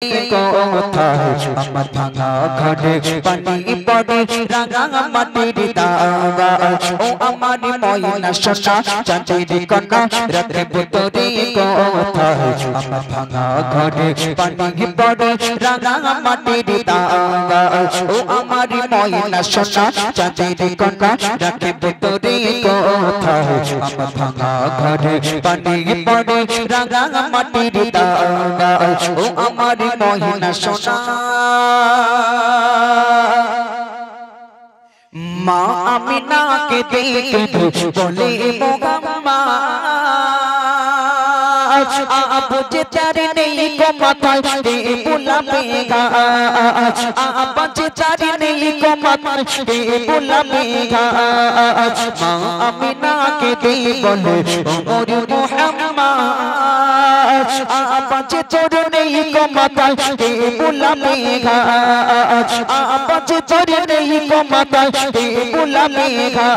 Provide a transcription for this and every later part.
কোথায় আমার ভাঙা ঘরে পানি পড়ে রাঙা মাটির দাওয়া ও আমার ময়না সোনা চাঁদের কণা রাখিব তোরে কোথায় আমার ভাঙা ঘরে পানি পড়ে রাঙা মাটির দাওয়া ও আমার ময়না সোনা চাঁদের কণা রাখিব তোরে কোথায় আমার ভাঙা ঘরে পানি পড়ে রাঙা মাটির দাওয়া ও আমার মহিনা সোনা মা আমিনাকে দেখে বলে মোহাম্মদ আবু যে চারি নেই গো মাথায় দে বুলাবেগা আবু যে চারি নেই গো মাথায় দে বুলাবেগা মা আমিনাকে দে বলে ওমর মোহাম্মদ আবু যে চারি নেই গো মাথায় দে বুলাবেগা আবু যে চারি নেই গো মাথায় দে বুলাবেগা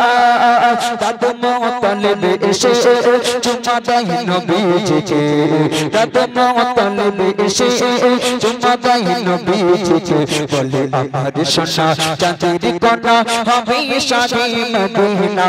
দাদু মোতালেব এসে চুমা দেয় নবীজিকে দাদু মোতালেব এসে চুমা দেয় নবীজিকে বলে আমার সোনা চাঁদের কণা হবে শাহে মদিনা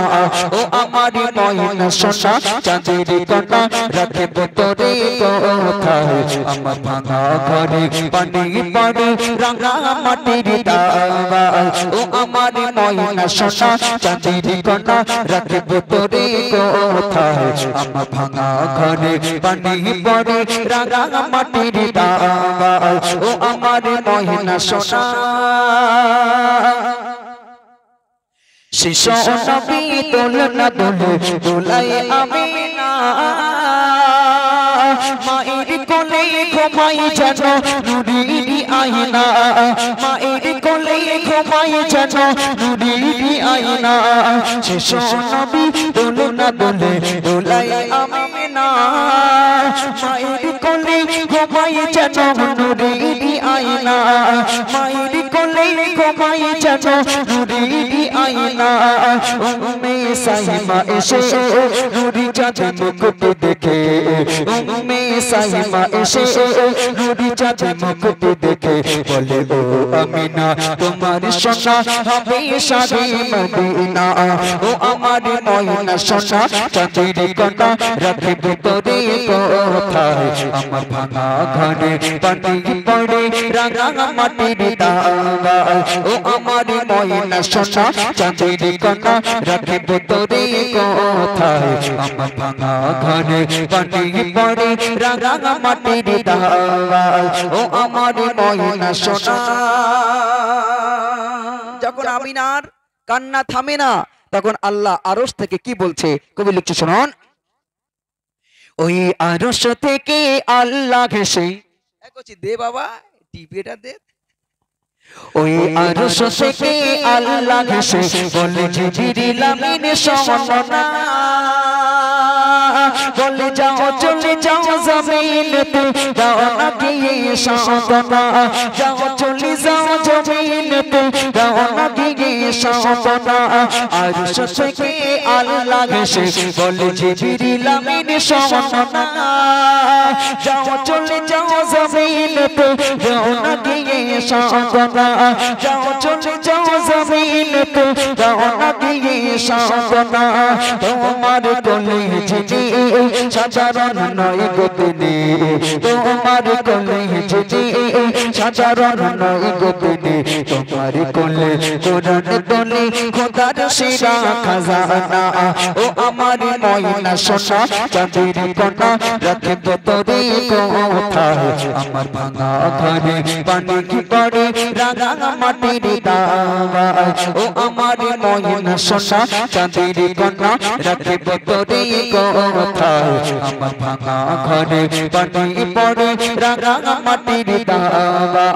ও আমার ময়না সোনা চাঁদের কণা রাখিব তোরে কোথায় আমার ভাঙা ঘরে পানি পড়ে রাঙা মাটির দাওয়া ও আমার ময়না সোনা চাঁদের কণা রাখিব তোরে কোথায় আমার ভাঙা ঘরে পানি পড়ে রাঙা মাটির দাওয়া ও আমার ময়না সোনা শিশু নবী দোলনা দোলে দোলাই আমিনা মায়ের কোলে ঘুমাই যেন নুরির আয়না মায়ের কোলে ঘুমাই যেন নুরির আয়না শিশু নবী দোলনা দোলে দোলাই আমিনা মায়ের কোলে ঘুমাই যেন নুরির আয়না মায়ের কোলে ঘুমাই যেন নুরির আয়না উম্মে সাইমা এসে নুরি চাঁদ মুকুট দেখে উম্মে সাইমা এসে নুরি চাঁদ মুকুট দেখে বলে ও আমিনা তোমার সোনা হবে শাহে মদিনা ও আমার ময়না সোনা চাঁদের কণা রাখিব তোরে কোথায় আমার ভাঙা ঘরে পানি পড়ে রাঙা মাটির দাওয়া ও আমার ময়না সোনা চাঁদের কণা রাখিব তোরে কোথায় আমার ভাঙা ঘরে পানি পড়ে রাঙা মাটির দাওয়া ও আমার ময়না সোনা যখন আমিনার কান্না থামে না তখন আল্লাহ আরশ থেকে কি বলছে কবি লিখছে শুনুন ওই আরশ থেকে আল্লাহ ঘেসে দে বাবা টিপিটা দে ওই আরশ থেকে আল্লাহ ঘেসে বলে জিবরিল আমিন শোনো বলে যাও চলে যাও জমিনেতে দাও না গিয়ে সাধনা যাও চলে যাও জমিনেতে দাও না গিয়ে সাধনা আরশ থেকে আল্লাহ ঘেসে বলে জিবরিল আমিন শোনো যাও চলে যাও জমিনেতে দাও না গিয়ে সাধনা যাও চলে যাও জমিনেতে দাও না গিয়ে সাধনা তোমার কোলে জিজি সাধারণ নয় গো তিনি তোমার কোলে জিজি সাধারণ নয় গো তিনি তোমার কোলে কোরআন তোলে খোদার সেরা খাজানা ও আমার ময়না সোনা চাঁদের কণা রাখিব তোরে কোথায় আমার ভাঙা ঘরে পানি পড়ে রাঙা মাটির দাওয়া ও আমার ময়না সোনা চাঁদের কণা রাখিব তোরে কোথায় আমার ভাঙা ঘরে পানি পড়ে রাঙা মাটির দাওয়া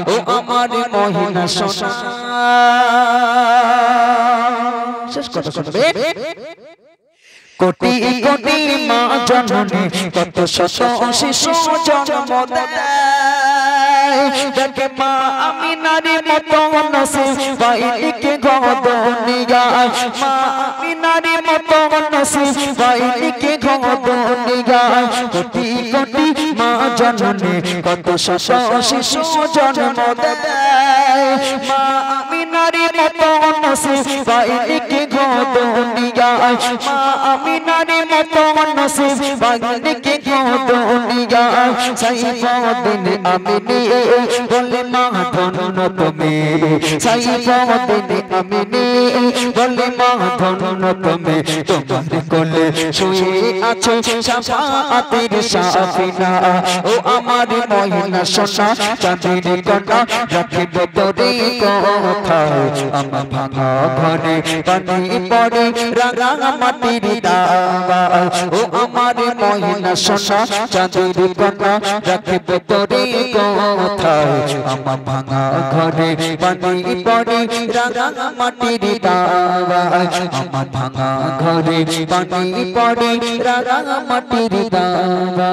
ও আমার ময়না সোনা শেষ কথা শুনবে কোটি কোটি মা জননী কত শত শিশু জন্ম দেয় দেখে মা আমিনার মতো নসিব বাইকে গদনিয়া মা আমিনার মতো নসিব হয়নি কে ঘটনি গায় কোটি কোটি মা জননী কত শত শিশু জন্ম দেয় মা আমিনার মতো নসিব হয়নি কে ঘটনি গায় মা আমিনার মতো নসিব হয়নি কে ঘটনি গায় সাইফুদ্দিন আমিনী বলে মা ধন্য তুমি সাইফুদ্দিন আমিনী বলে মা ধন্য তুমি তোমার কোলে শুয়ে আছো শাফাআতের সাফিনা ও আমার মহিনা সোনা চাঁদের কণা রাখিব তোরে কোথায় আমার ভাঙা ঘরে পানি পড়ে রাঙা মাটির দাওয়া ও আমার মহিনা সোনা চাঁদের কণা রাখিব তোরে কোথায় আমার ভাঙা ঘরে পানি পড়ে রাঙা মাটির দাওয়া আমার ভাঙা ঘরে পানি পড়ে রাঙা মাটির দাওয়া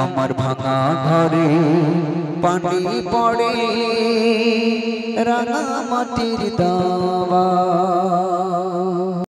আমার ভাঙা ঘরে পানি পড়ে রাঙা মাটির দাওয়া